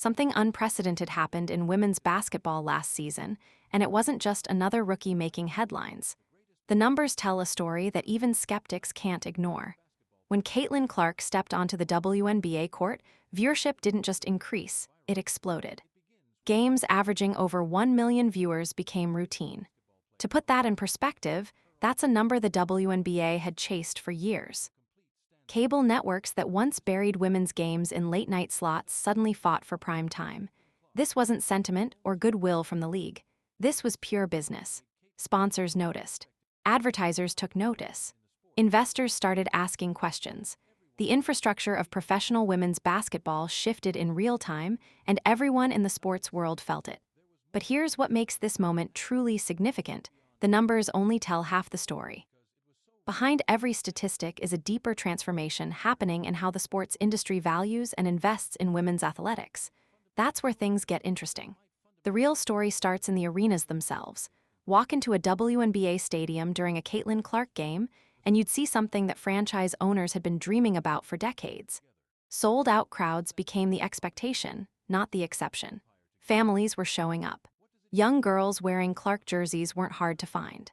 Something unprecedented happened in women's basketball last season, and it wasn't just another rookie making headlines. The numbers tell a story that even skeptics can't ignore. When Caitlin Clark stepped onto the WNBA court, viewership didn't just increase, it exploded. Games averaging over 1 million viewers became routine. To put that in perspective, that's a number the WNBA had chased for years. Cable networks that once buried women's games in late-night slots suddenly fought for prime time. This wasn't sentiment or goodwill from the league. This was pure business. Sponsors noticed. Advertisers took notice. Investors started asking questions. The infrastructure of professional women's basketball shifted in real time, and everyone in the sports world felt it. But here's what makes this moment truly significant. The numbers only tell half the story. Behind every statistic is a deeper transformation happening in how the sports industry values and invests in women's athletics. That's where things get interesting. The real story starts in the arenas themselves. Walk into a WNBA stadium during a Caitlin Clark game, and you'd see something that franchise owners had been dreaming about for decades. Sold-out crowds became the expectation, not the exception. Families were showing up. Young girls wearing Clark jerseys weren't hard to find.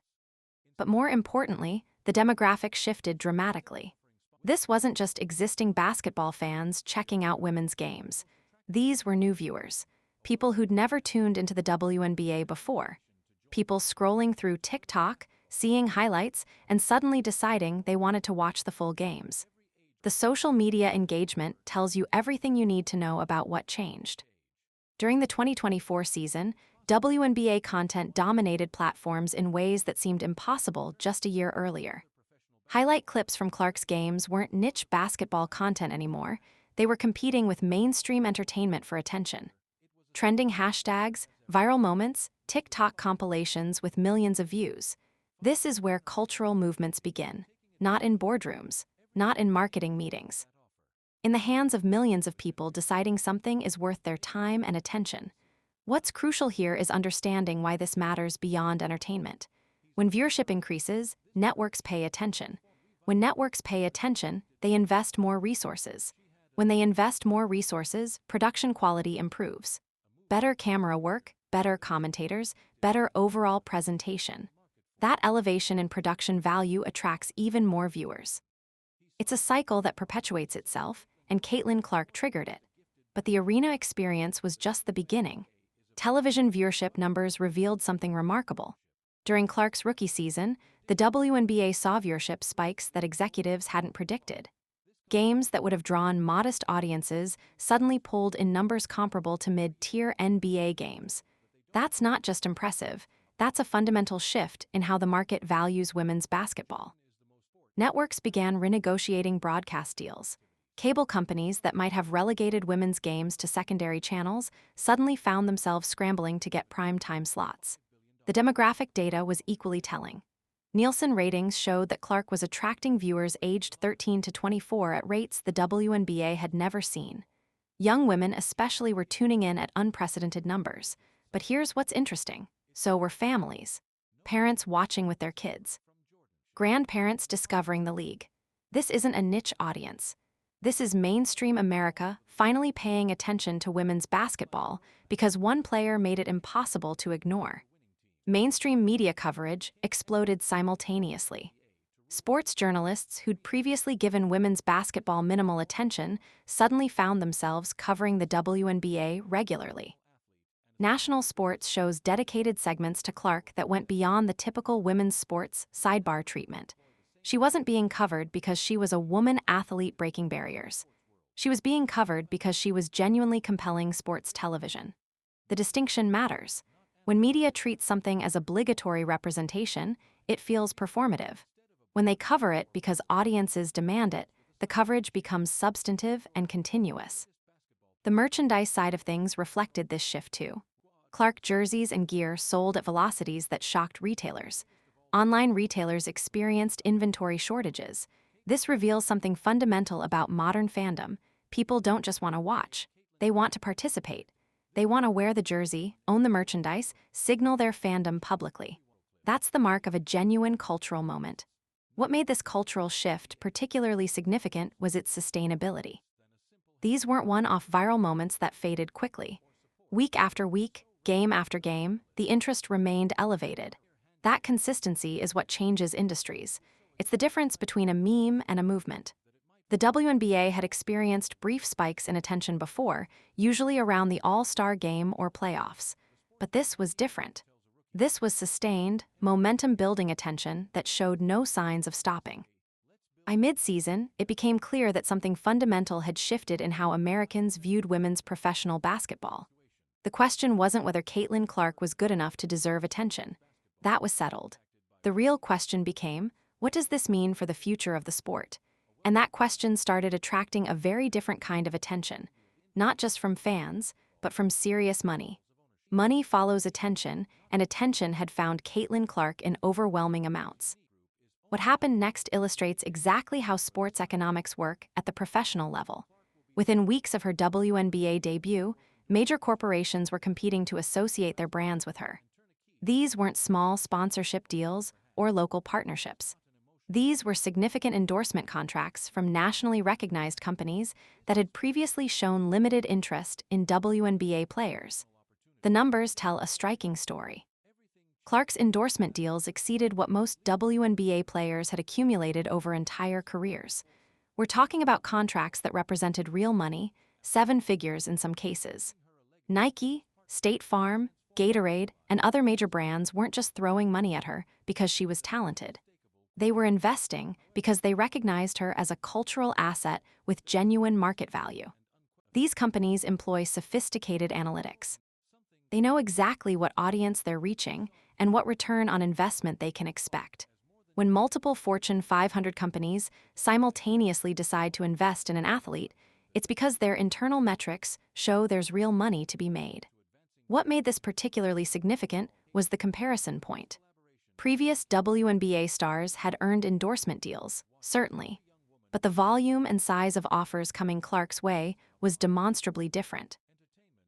But more importantly, the demographic shifted dramatically. This wasn't just existing basketball fans checking out women's games. These were new viewers, people who'd never tuned into the WNBA before. People scrolling through TikTok, seeing highlights, and suddenly deciding they wanted to watch the full games. The social media engagement tells you everything you need to know about what changed. During the 2024 season, WNBA content dominated platforms in ways that seemed impossible just a year earlier. Highlight clips from Clark's games weren't niche basketball content anymore. They were competing with mainstream entertainment for attention. Trending hashtags, viral moments, TikTok compilations with millions of views. This is where cultural movements begin, not in boardrooms, not in marketing meetings. In the hands of millions of people deciding something is worth their time and attention. What's crucial here is understanding why this matters beyond entertainment. When viewership increases, networks pay attention. When networks pay attention, they invest more resources. When they invest more resources, production quality improves. Better camera work, better commentators, better overall presentation. That elevation in production value attracts even more viewers. It's a cycle that perpetuates itself, and Caitlin Clark triggered it. But the arena experience was just the beginning. Television viewership numbers revealed something remarkable. During Clark's rookie season, the WNBA saw viewership spikes that executives hadn't predicted. Games that would have drawn modest audiences suddenly pulled in numbers comparable to mid-tier NBA games. That's not just impressive, that's a fundamental shift in how the market values women's basketball. Networks began renegotiating broadcast deals. Cable companies that might have relegated women's games to secondary channels suddenly found themselves scrambling to get prime-time slots. The demographic data was equally telling. Nielsen ratings showed that Clark was attracting viewers aged 13 to 24 at rates the WNBA had never seen. Young women especially were tuning in at unprecedented numbers. But here's what's interesting. So were families. Parents watching with their kids. Grandparents discovering the league. This isn't a niche audience. This is mainstream America finally paying attention to women's basketball because one player made it impossible to ignore. Mainstream media coverage exploded simultaneously. Sports journalists who'd previously given women's basketball minimal attention suddenly found themselves covering the WNBA regularly. National Sports shows dedicated segments to Clark that went beyond the typical women's sports sidebar treatment. She wasn't being covered because she was a woman athlete breaking barriers. She was being covered because she was genuinely compelling sports television. The distinction matters. When media treats something as obligatory representation, it feels performative. When they cover it because audiences demand it, the coverage becomes substantive and continuous. The merchandise side of things reflected this shift too. Clark jerseys and gear sold at velocities that shocked retailers. Online retailers experienced inventory shortages. This reveals something fundamental about modern fandom. People don't just want to watch. They want to participate. They want to wear the jersey, own the merchandise, signal their fandom publicly. That's the mark of a genuine cultural moment. What made this cultural shift particularly significant was its sustainability. These weren't one-off viral moments that faded quickly. Week after week, game after game, the interest remained elevated. That consistency is what changes industries. It's the difference between a meme and a movement. The WNBA had experienced brief spikes in attention before, usually around the All-Star game or playoffs. But this was different. This was sustained, momentum-building attention that showed no signs of stopping. By mid-season, it became clear that something fundamental had shifted in how Americans viewed women's professional basketball. The question wasn't whether Caitlin Clark was good enough to deserve attention. That was settled. The real question became, what does this mean for the future of the sport? And that question started attracting a very different kind of attention, not just from fans, but from serious money. Money follows attention, and attention had found Caitlin Clark in overwhelming amounts. What happened next illustrates exactly how sports economics work at the professional level. Within weeks of her WNBA debut, major corporations were competing to associate their brands with her. These weren't small sponsorship deals or local partnerships. These were significant endorsement contracts from nationally recognized companies that had previously shown limited interest in WNBA players. The numbers tell a striking story. Clark's endorsement deals exceeded what most WNBA players had accumulated over entire careers. We're talking about contracts that represented real money, 7 figures in some cases. Nike, State Farm, Gatorade, and other major brands weren't just throwing money at her because she was talented. They were investing because they recognized her as a cultural asset with genuine market value. These companies employ sophisticated analytics. They know exactly what audience they're reaching and what return on investment they can expect. When multiple Fortune 500 companies simultaneously decide to invest in an athlete, it's because their internal metrics show there's real money to be made. What made this particularly significant was the comparison point. Previous WNBA stars had earned endorsement deals, certainly, but the volume and size of offers coming Clark's way was demonstrably different.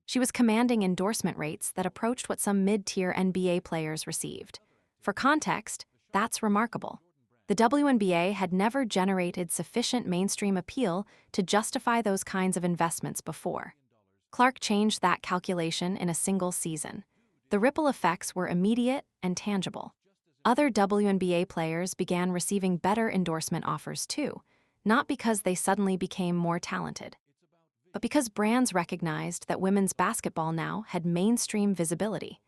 She was commanding endorsement rates that approached what some mid-tier NBA players received. For context, that's remarkable. The WNBA had never generated sufficient mainstream appeal to justify those kinds of investments before. Clark changed that calculation in a single season. The ripple effects were immediate and tangible. Other WNBA players began receiving better endorsement offers too, not because they suddenly became more talented, but because brands recognized that women's basketball now had mainstream visibility.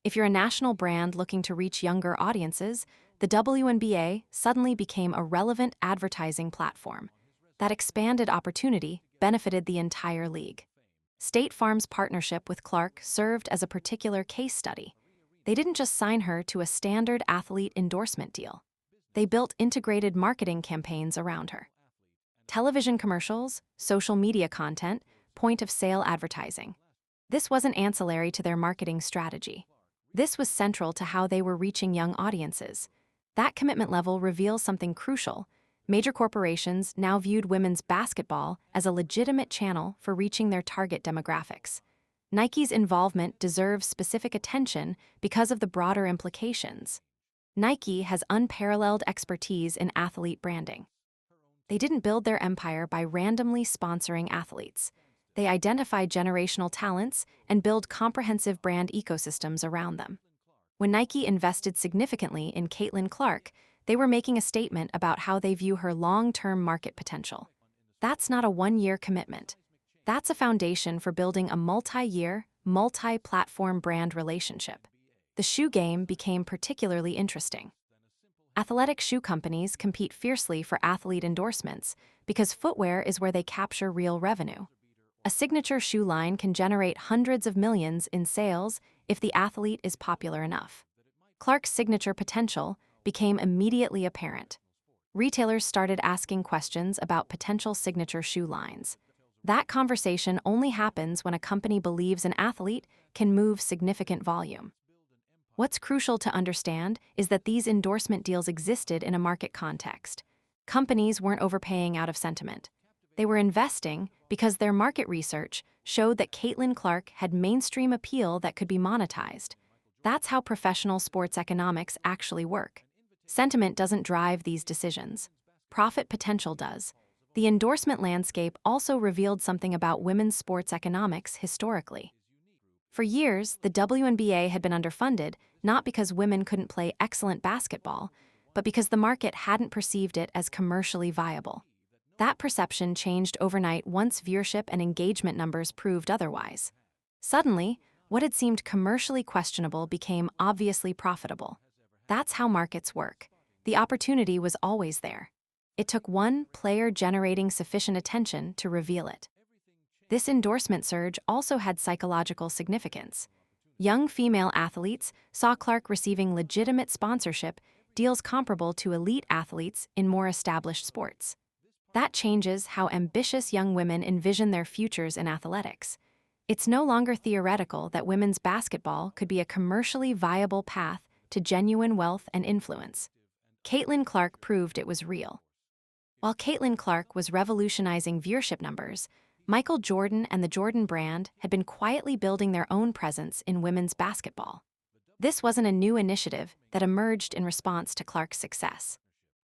If you're a national brand looking to reach younger audiences, the WNBA suddenly became a relevant advertising platform. That expanded opportunity benefited the entire league. State Farm's partnership with Clark served as a particular case study. They didn't just sign her to a standard athlete endorsement deal. They built integrated marketing campaigns around her. Television commercials, social media content, point-of-sale advertising. This wasn't ancillary to their marketing strategy. This was central to how they were reaching young audiences. That commitment level reveals something crucial. Major corporations now viewed women's basketball as a legitimate channel for reaching their target demographics. Nike's involvement deserves specific attention because of the broader implications. Nike has unparalleled expertise in athlete branding. They didn't build their empire by randomly sponsoring athletes. They identified generational talents and build comprehensive brand ecosystems around them. When Nike invested significantly in Caitlin Clark, they were making a statement about how they view her long-term market potential. That's not a one-year commitment. That's a foundation for building a multi-year, multi-platform brand relationship. The shoe game became particularly interesting. Athletic shoe companies compete fiercely for athlete endorsements because footwear is where they capture real revenue. A signature shoe line can generate hundreds of millions in sales if the athlete is popular enough. Clark's signature potential became immediately apparent. Retailers started asking questions about potential signature shoe lines. That conversation only happens when a company believes an athlete can move significant volume. What's crucial to understand is that these endorsement deals existed in a market context. Companies weren't overpaying out of sentiment. They were investing because their market research showed that Caitlin Clark had mainstream appeal that could be monetized. That's how professional sports economics actually work. Sentiment doesn't drive these decisions. Profit potential does. The endorsement landscape also revealed something about women's sports economics historically. For years, the WNBA had been underfunded, not because women couldn't play excellent basketball, but because the market hadn't perceived it as commercially viable. That perception changed overnight once viewership and engagement numbers proved otherwise. Suddenly, what had seemed commercially questionable became obviously profitable. That's how markets work. The opportunity was always there. It took one player generating sufficient attention to reveal it. This endorsement surge also had psychological significance. Young female athletes saw Clark receiving legitimate sponsorship deals comparable to elite athletes in more established sports. That changes how ambitious young women envision their futures in athletics. It's no longer theoretical that women's basketball could be a commercially viable path to genuine wealth and influence. Caitlin Clark proved it was real. While Caitlin Clark was revolutionizing viewership numbers, Michael Jordan and the Jordan brand had been quietly building their own presence in women's basketball. This wasn't a new initiative that emerged in response to Clark's success.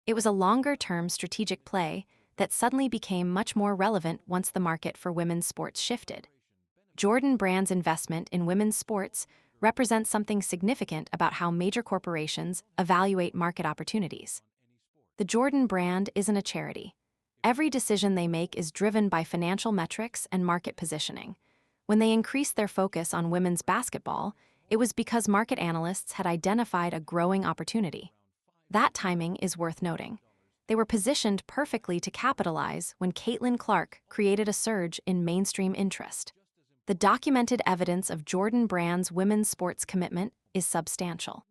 It was a longer-term strategic play that suddenly became much more relevant once the market for women's sports shifted. Jordan Brand's investment in women's sports represents something significant about how major corporations evaluate market opportunities. The Jordan brand isn't a charity. Every decision they make is driven by financial metrics and market positioning. When they increased their focus on women's basketball, it was because market analysts had identified a growing opportunity. That timing is worth noting. They were positioned perfectly to capitalize when Caitlin Clark created a surge in mainstream interest. The documented evidence of Jordan Brand's women's sports commitment is substantial.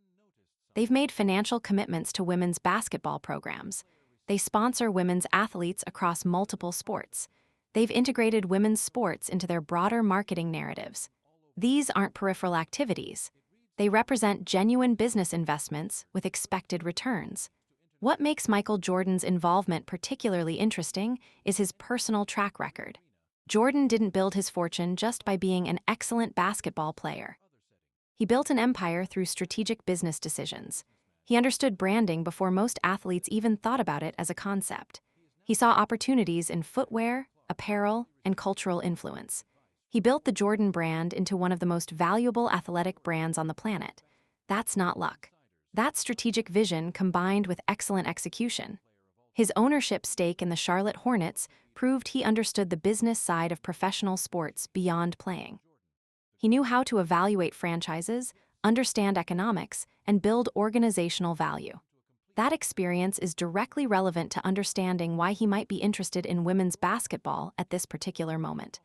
They've made financial commitments to women's basketball programs. They sponsor women's athletes across multiple sports. They've integrated women's sports into their broader marketing narratives. These aren't peripheral activities. They represent genuine business investments with expected returns. What makes Michael Jordan's involvement particularly interesting is his personal track record. Jordan didn't build his fortune just by being an excellent basketball player. He built an empire through strategic business decisions. He understood branding before most athletes even thought about it as a concept. He saw opportunities in footwear, apparel, and cultural influence. He built the Jordan brand into one of the most valuable athletic brands on the planet. That's not luck. That's strategic vision combined with excellent execution. His ownership stake in the Charlotte Hornets proved he understood the business side of professional sports beyond playing. He knew how to evaluate franchises, understand economics, and build organizational value. That experience is directly relevant to understanding why he might be interested in women's basketball at this particular moment.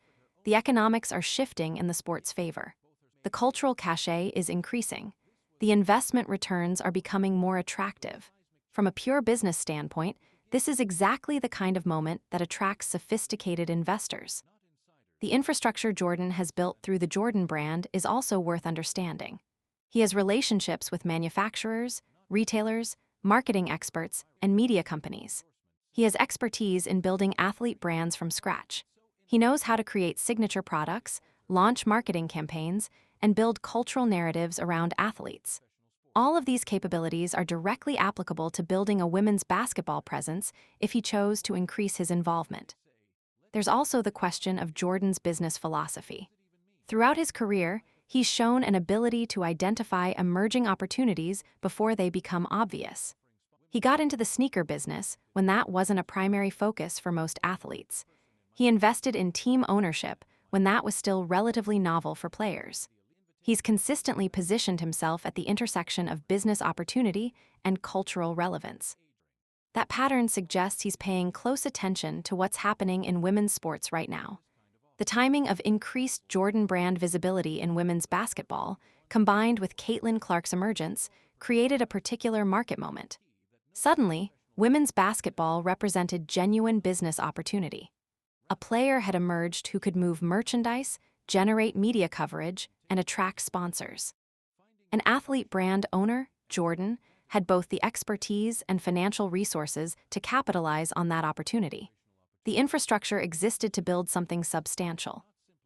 The economics are shifting in the sport's favor. The cultural cachet is increasing. The investment returns are becoming more attractive. From a pure business standpoint, this is exactly the kind of moment that attracts sophisticated investors. The infrastructure Jordan has built through the Jordan brand is also worth understanding. He has relationships with manufacturers, retailers, marketing experts, and media companies. He has expertise in building athlete brands from scratch. He knows how to create signature products, launch marketing campaigns, and build cultural narratives around athletes. All of these capabilities are directly applicable to building a women's basketball presence if he chose to increase his involvement. There's also the question of Jordan's business philosophy. Throughout his career, he's shown an ability to identify emerging opportunities before they become obvious. He got into the sneaker business when that wasn't a primary focus for most athletes. He invested in team ownership when that was still relatively novel for players. He's consistently positioned himself at the intersection of business opportunity and cultural relevance. That pattern suggests he's paying close attention to what's happening in women's sports right now. The timing of increased Jordan brand visibility in women's basketball, combined with Caitlin Clark's emergence, created a particular market moment. Suddenly, women's basketball represented genuine business opportunity. A player had emerged who could move merchandise, generate media coverage, and attract sponsors. An athlete brand owner, Jordan, had both the expertise and financial resources to capitalize on that opportunity. The infrastructure existed to build something substantial.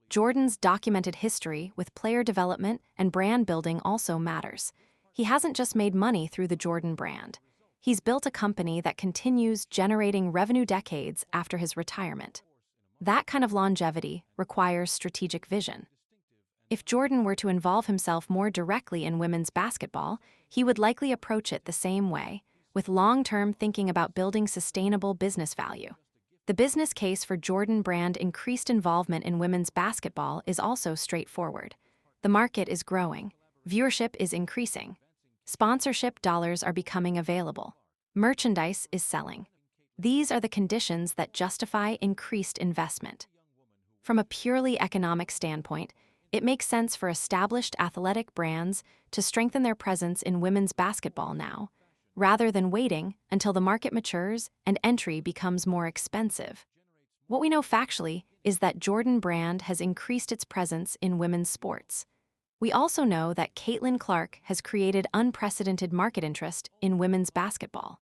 Jordan's documented history with player development and brand building also matters. He hasn't just made money through the Jordan brand. He's built a company that continues generating revenue decades after his retirement. That kind of longevity requires strategic vision. If Jordan were to involve himself more directly in women's basketball, he would likely approach it the same way, with long-term thinking about building sustainable business value. The business case for Jordan Brand increased involvement in women's basketball is also straightforward. The market is growing. Viewership is increasing. Sponsorship dollars are becoming available. Merchandise is selling. These are the conditions that justify increased investment. From a purely economic standpoint, it makes sense for established athletic brands to strengthen their presence in women's basketball now, rather than waiting until the market matures and entry becomes more expensive. What we know factually is that Jordan Brand has increased its presence in women's sports. We also know that Caitlin Clark has created unprecedented market interest in women's basketball.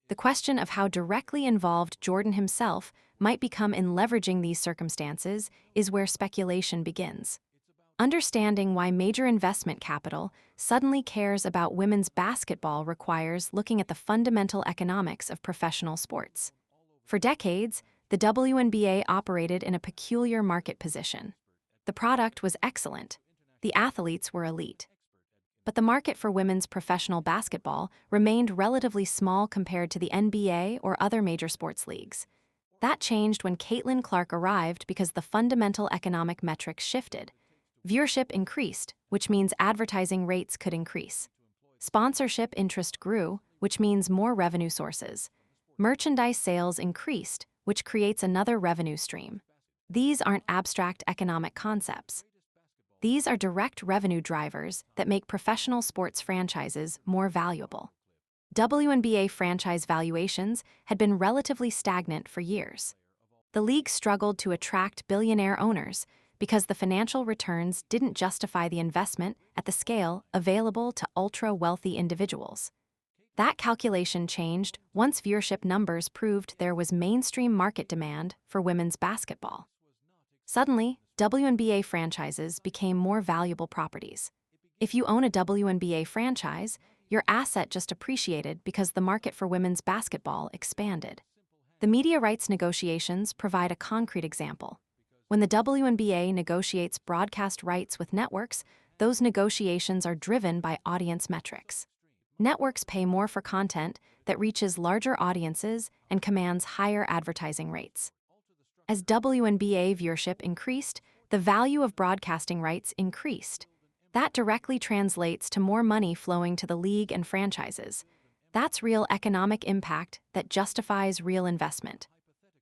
The question of how directly involved Jordan himself might become in leveraging these circumstances is where speculation begins. Understanding why major investment capital suddenly cares about women's basketball requires looking at the fundamental economics of professional sports. For decades, the WNBA operated in a peculiar market position. The product was excellent. The athletes were elite. But the market for women's professional basketball remained relatively small compared to the NBA or other major sports leagues. That changed when Caitlin Clark arrived because the fundamental economic metrics shifted. Viewership increased, which means advertising rates could increase. Sponsorship interest grew, which means more revenue sources. Merchandise sales increased, which creates another revenue stream. These aren't abstract economic concepts. These are direct revenue drivers that make professional sports franchises more valuable. WNBA franchise valuations had been relatively stagnant for years. The league struggled to attract billionaire owners because the financial returns didn't justify the investment at the scale available to ultra-wealthy individuals. That calculation changed once viewership numbers proved there was mainstream market demand for women's basketball. Suddenly, WNBA franchises became more valuable properties. If you own a WNBA franchise, your asset just appreciated because the market for women's basketball expanded. The media rights negotiations provide a concrete example. When the WNBA negotiates broadcast rights with networks, those negotiations are driven by audience metrics. Networks pay more for content that reaches larger audiences and commands higher advertising rates. As WNBA viewership increased, the value of broadcasting rights increased. That directly translates to more money flowing to the league and franchises. That's real economic impact that justifies real investment.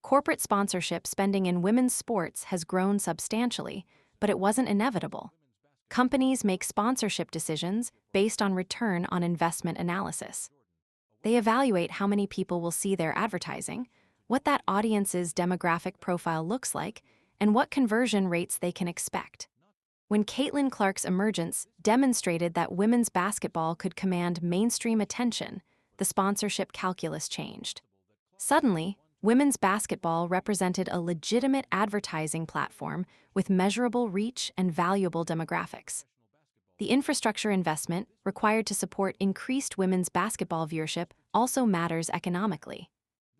Corporate sponsorship spending in women's sports has grown substantially, but it wasn't inevitable. Companies make sponsorship decisions based on return on investment analysis. They evaluate how many people will see their advertising, what that audience's demographic profile looks like, and what conversion rates they can expect. When Caitlin Clark's emergence demonstrated that women's basketball could command mainstream attention, the sponsorship calculus changed. Suddenly, women's basketball represented a legitimate advertising platform with measurable reach and valuable demographics. The infrastructure investment required to support increased women's basketball viewership also matters economically.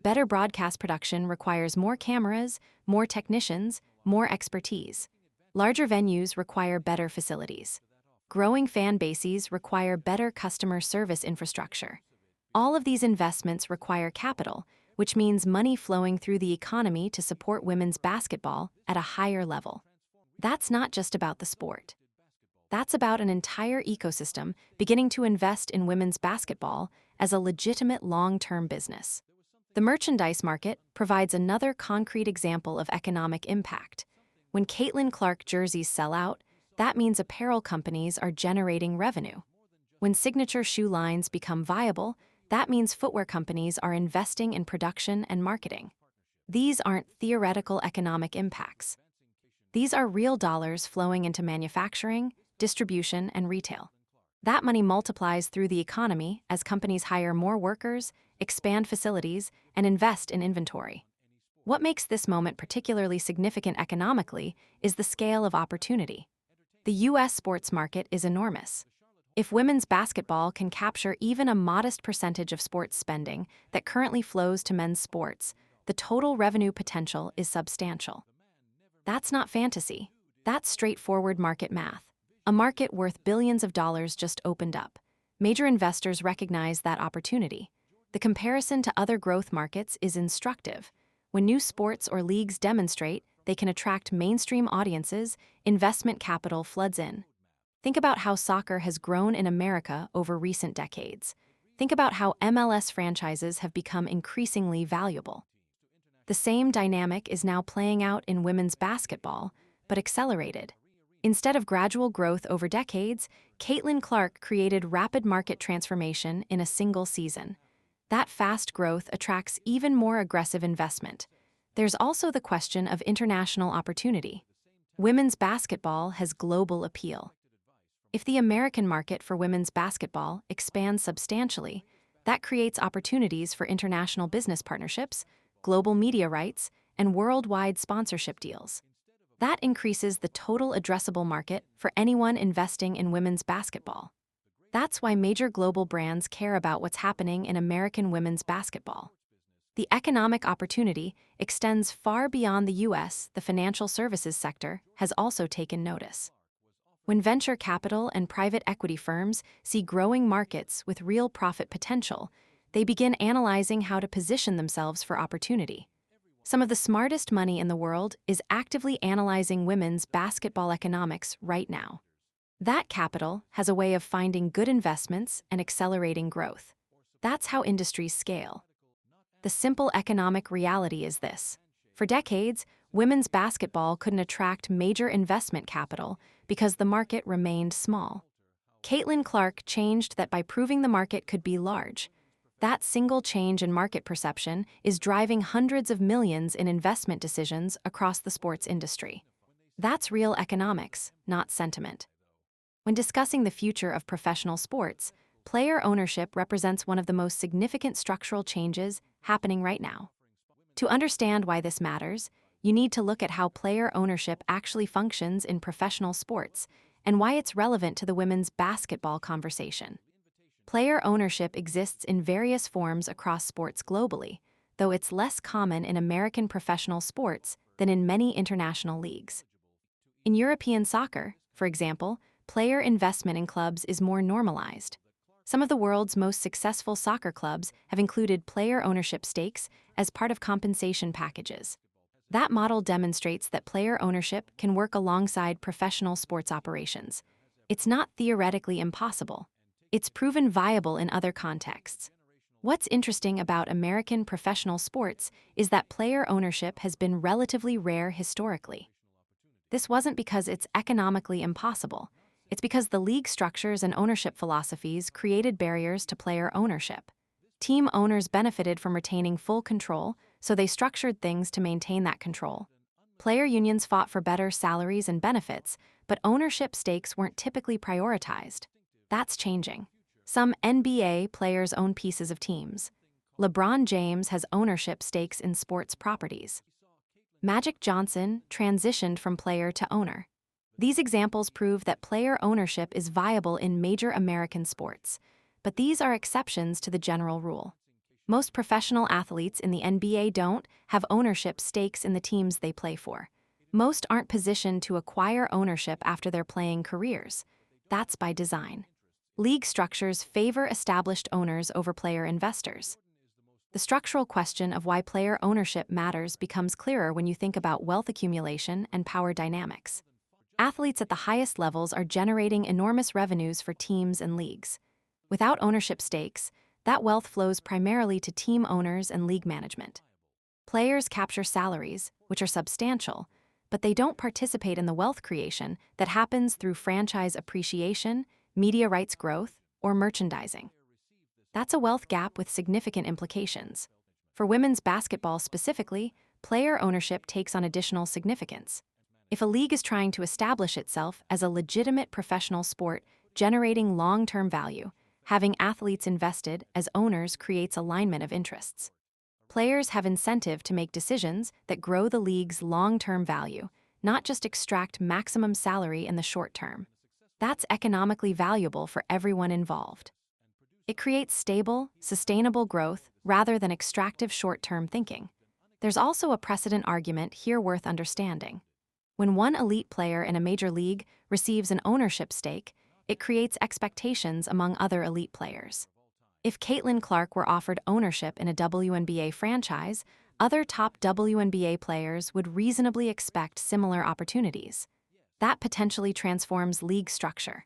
Better broadcast production requires more cameras, more technicians, more expertise. Larger venues require better facilities. Growing fan bases require better customer service infrastructure. All of these investments require capital, which means money flowing through the economy to support women's basketball at a higher level. That's not just about the sport. That's about an entire ecosystem beginning to invest in women's basketball as a legitimate long-term business. The merchandise market provides another concrete example of economic impact. When Caitlin Clark jerseys sell out, that means apparel companies are generating revenue. When signature shoe lines become viable, that means footwear companies are investing in production and marketing. These aren't theoretical economic impacts. These are real dollars flowing into manufacturing, distribution, and retail. That money multiplies through the economy as companies hire more workers, expand facilities, and invest in inventory. What makes this moment particularly significant economically is the scale of opportunity. The U.S. sports market is enormous. If women's basketball can capture even a modest percentage of sports spending that currently flows to men's sports, the total revenue potential is substantial. That's not fantasy. That's straightforward market math. A market worth billions of dollars just opened up. Major investors recognize that opportunity. The comparison to other growth markets is instructive. When new sports or leagues demonstrate they can attract mainstream audiences, investment capital floods in. Think about how soccer has grown in America over recent decades. Think about how MLS franchises have become increasingly valuable. The same dynamic is now playing out in women's basketball, but accelerated. Instead of gradual growth over decades, Caitlin Clark created rapid market transformation in a single season. That fast growth attracts even more aggressive investment. There's also the question of international opportunity. Women's basketball has global appeal. If the American market for women's basketball expands substantially, that creates opportunities for international business partnerships, global media rights, and worldwide sponsorship deals. That increases the total addressable market for anyone investing in women's basketball. That's why major global brands care about what's happening in American women's basketball. The economic opportunity extends far beyond the U.S. The financial services sector has also taken notice. When venture capital and private equity firms see growing markets with real profit potential, they begin analyzing how to position themselves for opportunity. Some of the smartest money in the world is actively analyzing women's basketball economics right now. That capital has a way of finding good investments and accelerating growth. That's how industries scale. The simple economic reality is this. For decades, women's basketball couldn't attract major investment capital because the market remained small. Caitlin Clark changed that by proving the market could be large. That single change in market perception is driving hundreds of millions in investment decisions across the sports industry. That's real economics, not sentiment. When discussing the future of professional sports, player ownership represents one of the most significant structural changes happening right now. To understand why this matters, you need to look at how player ownership actually functions in professional sports and why it's relevant to the women's basketball conversation. Player ownership exists in various forms across sports globally, though it's less common in American professional sports than in many international leagues. In European soccer, for example, player investment in clubs is more normalized. Some of the world's most successful soccer clubs have included player ownership stakes as part of compensation packages. That model demonstrates that player ownership can work alongside professional sports operations. It's not theoretically impossible. It's proven viable in other contexts. What's interesting about American professional sports is that player ownership has been relatively rare historically. This wasn't because it's economically impossible. It's because the league structures and ownership philosophies created barriers to player ownership. Team owners benefited from retaining full control, so they structured things to maintain that control. Player unions fought for better salaries and benefits, but ownership stakes weren't typically prioritized. That's changing. Some NBA players own pieces of teams. LeBron James has ownership stakes in sports properties. Magic Johnson transitioned from player to owner. These examples prove that player ownership is viable in major American sports, but these are exceptions to the general rule. Most professional athletes in the NBA don't have ownership stakes in the teams they play for. Most aren't positioned to acquire ownership after their playing careers. That's by design. League structures favor established owners over player investors. The structural question of why player ownership matters becomes clearer when you think about wealth accumulation and power dynamics. Athletes at the highest levels are generating enormous revenues for teams and leagues. Without ownership stakes, that wealth flows primarily to team owners and league management. Players capture salaries, which are substantial, but they don't participate in the wealth creation that happens through franchise appreciation, media rights growth, or merchandising. That's a wealth gap with significant implications. For women's basketball specifically, player ownership takes on additional significance. If a league is trying to establish itself as a legitimate professional sport generating long-term value, having athletes invested as owners creates alignment of interests. Players have incentive to make decisions that grow the league's long-term value, not just extract maximum salary in the short term. That's economically valuable for everyone involved. It creates stable, sustainable growth rather than extractive short-term thinking. There's also a precedent argument here worth understanding. When one elite player in a major league receives an ownership stake, it creates expectations among other elite players. If Caitlin Clark were offered ownership in a WNBA franchise, other top WNBA players would reasonably expect similar opportunities. That potentially transforms league structure.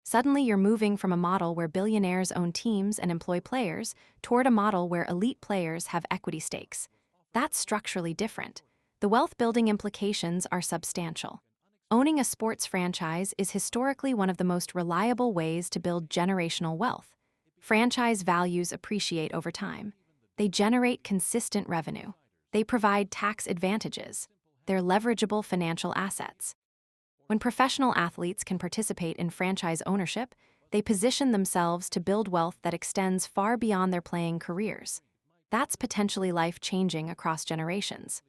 Suddenly, you're moving from a model where billionaires own teams and employ players toward a model where elite players have equity stakes. That's structurally different. The wealth-building implications are substantial. Owning a sports franchise is historically one of the most reliable ways to build generational wealth. Franchise values appreciate over time. They generate consistent revenue. They provide tax advantages. They're leverageable financial assets. When professional athletes can participate in franchise ownership, they position themselves to build wealth that extends far beyond their playing careers. That's potentially life-changing across generations.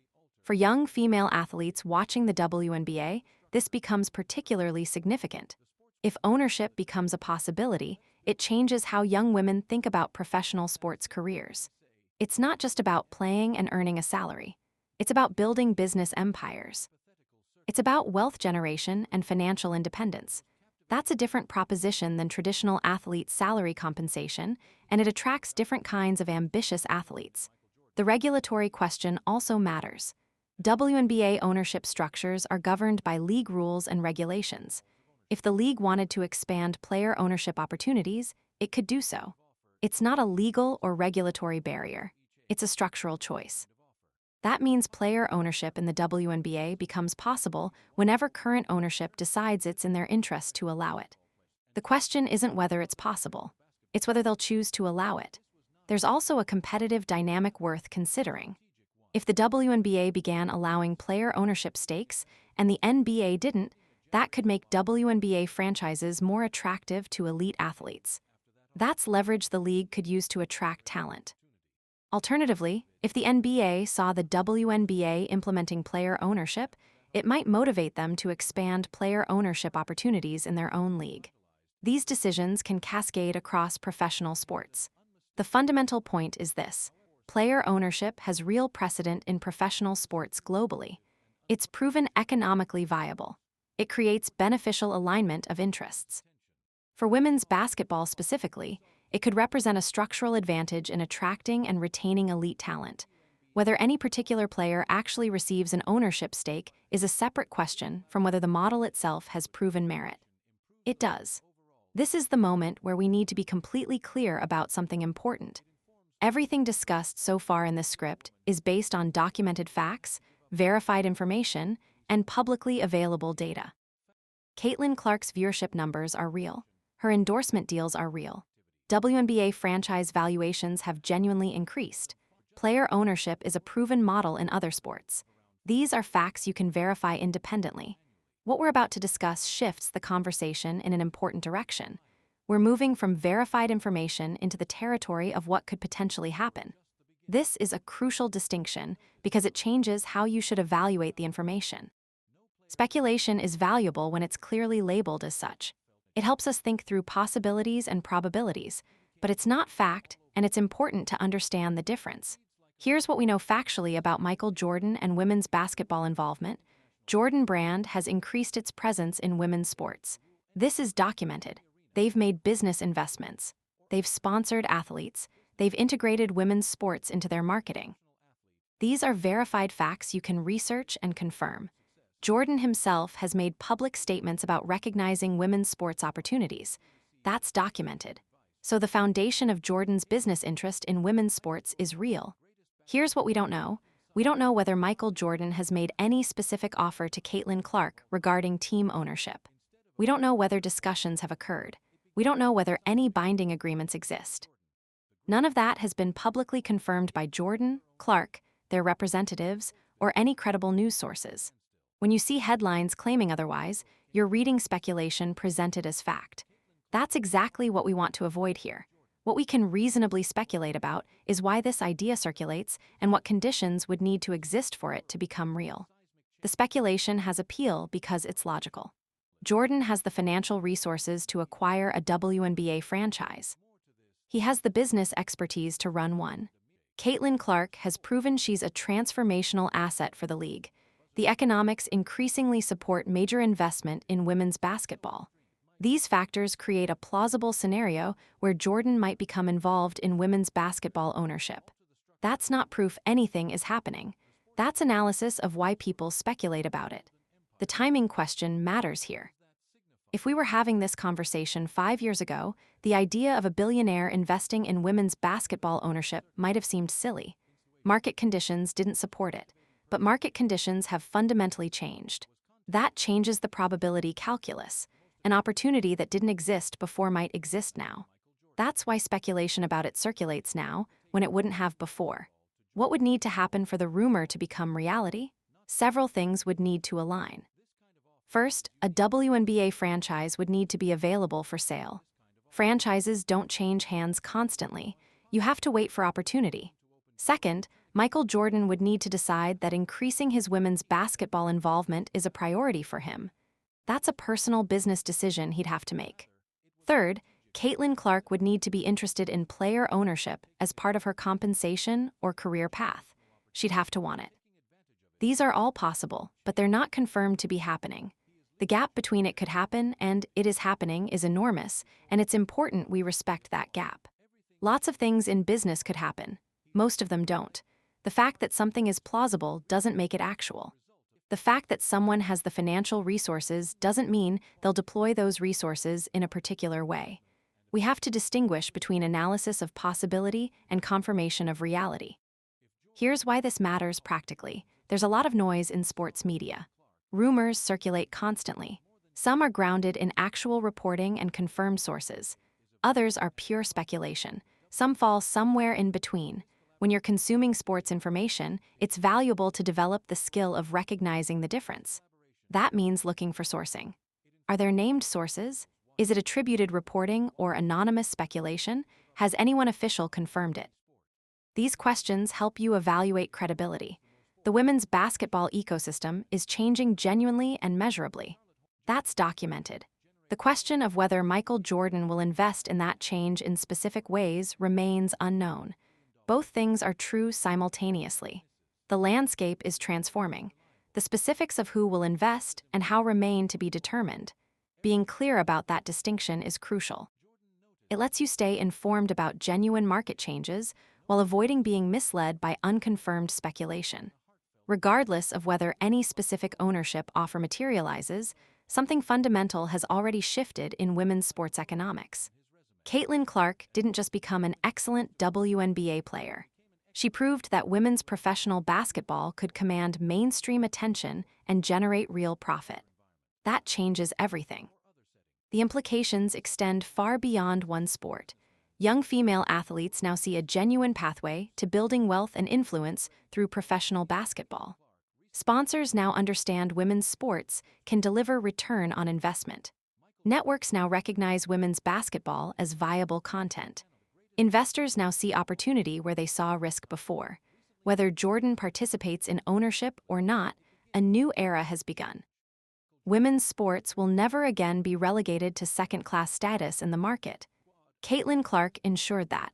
For young female athletes watching the WNBA, this becomes particularly significant. If ownership becomes a possibility, it changes how young women think about professional sports careers. It's not just about playing and earning a salary. It's about building business empires. It's about wealth generation and financial independence. That's a different proposition than traditional athlete salary compensation, and it attracts different kinds of ambitious athletes. The regulatory question also matters. WNBA ownership structures are governed by league rules and regulations. If the league wanted to expand player ownership opportunities, it could do so. It's not a legal or regulatory barrier. It's a structural choice. That means player ownership in the WNBA becomes possible whenever current ownership decides it's in their interest to allow it. The question isn't whether it's possible. It's whether they'll choose to allow it. There's also a competitive dynamic worth considering. If the WNBA began allowing player ownership stakes and the NBA didn't, that could make WNBA franchises more attractive to elite athletes. That's leverage the league could use to attract talent. Alternatively, if the NBA saw the WNBA implementing player ownership, it might motivate them to expand player ownership opportunities in their own league. These decisions can cascade across professional sports. The fundamental point is this: player ownership has real precedent in professional sports globally. It's proven economically viable. It creates beneficial alignment of interests. For women's basketball specifically, it could represent a structural advantage in attracting and retaining elite talent. Whether any particular player actually receives an ownership stake is a separate question from whether the model itself has proven merit. It does. This is the moment where we need to be completely clear about something important. Everything discussed so far in this script is based on documented facts, verified information, and publicly available data. Caitlin Clark's viewership numbers are real. Her endorsement deals are real. WNBA franchise valuations have genuinely increased. Player ownership is a proven model in other sports. These are facts you can verify independently. What we're about to discuss shifts the conversation in an important direction. We're moving from verified information into the territory of what could potentially happen. This is a crucial distinction because it changes how you should evaluate the information. Speculation is valuable when it's clearly labeled as such. It helps us think through possibilities and probabilities, but it's not fact, and it's important to understand the difference. Here's what we know factually about Michael Jordan and women's basketball involvement. Jordan Brand has increased its presence in women's sports. This is documented. They've made business investments. They've sponsored athletes. They've integrated women's sports into their marketing. These are verified facts you can research and confirm. Jordan himself has made public statements about recognizing women's sports opportunities. That's documented. So the foundation of Jordan's business interest in women's sports is real. Here's what we don't know. We don't know whether Michael Jordan has made any specific offer to Caitlin Clark regarding team ownership. We don't know whether discussions have occurred. We don't know whether any binding agreements exist. None of that has been publicly confirmed by Jordan, Clark, their representatives, or any credible news sources. When you see headlines claiming otherwise, you're reading speculation presented as fact. That's exactly what we want to avoid here. What we can reasonably speculate about is why this idea circulates and what conditions would need to exist for it to become real. The speculation has appeal because it's logical. Jordan has the financial resources to acquire a WNBA franchise. He has the business expertise to run one. Caitlin Clark has proven she's a transformational asset for the league. The economics increasingly support major investment in women's basketball. These factors create a plausible scenario where Jordan might become involved in women's basketball ownership. That's not proof anything is happening. That's analysis of why people speculate about it. The timing question matters here. If we were having this conversation 5 years ago, the idea of a billionaire investing in women's basketball ownership might have seemed silly. Market conditions didn't support it, but market conditions have fundamentally changed. That changes the probability calculus. An opportunity that didn't exist before might exist now. That's why speculation about it circulates now, when it wouldn't have before. What would need to happen for the rumor to become reality? Several things would need to align. First, a WNBA franchise would need to be available for sale. Franchises don't change hands constantly. You have to wait for opportunity. Second, Michael Jordan would need to decide that increasing his women's basketball involvement is a priority for him. That's a personal business decision he'd have to make. Third, Caitlin Clark would need to be interested in player ownership as part of her compensation or career path. She'd have to want it. These are all possible, but they're not confirmed to be happening. The gap between it could happen and it is happening is enormous, and it's important we respect that gap. Lots of things in business could happen. Most of them don't. The fact that something is plausible doesn't make it actual. The fact that someone has the financial resources doesn't mean they'll deploy those resources in a particular way. We have to distinguish between analysis of possibility and confirmation of reality. Here's why this matters practically. There's a lot of noise in sports media. Rumors circulate constantly. Some are grounded in actual reporting and confirmed sources. Others are pure speculation. Some fall somewhere in between. When you're consuming sports information, it's valuable to develop the skill of recognizing the difference. That means looking for sourcing. Are there named sources? Is it attributed reporting or anonymous speculation? Has anyone official confirmed it? These questions help you evaluate credibility. The women's basketball ecosystem is changing genuinely and measurably. That's documented. The question of whether Michael Jordan will invest in that change in specific ways remains unknown. Both things are true simultaneously. The landscape is transforming. The specifics of who will invest and how remain to be determined. Being clear about that distinction is crucial. It lets you stay informed about genuine market changes while avoiding being misled by unconfirmed speculation. Regardless of whether any specific ownership offer materializes, something fundamental has already shifted in women's sports economics. Caitlin Clark didn't just become an excellent WNBA player. She proved that women's professional basketball could command mainstream attention and generate real profit. That changes everything. The implications extend far beyond one sport. Young female athletes now see a genuine pathway to building wealth and influence through professional basketball. Sponsors now understand women's sports can deliver return on investment. Networks now recognize women's basketball as viable content. Investors now see opportunity where they saw risk before. Whether Jordan participates in ownership or not, a new era has begun. Women's sports will never again be relegated to second-class status in the market. Caitlin Clark ensured that.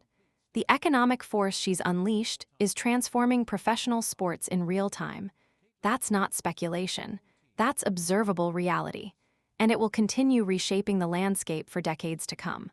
The economic force she's unleashed is transforming professional sports in real time. That's not speculation. That's observable reality. And it will continue reshaping the landscape for decades to come.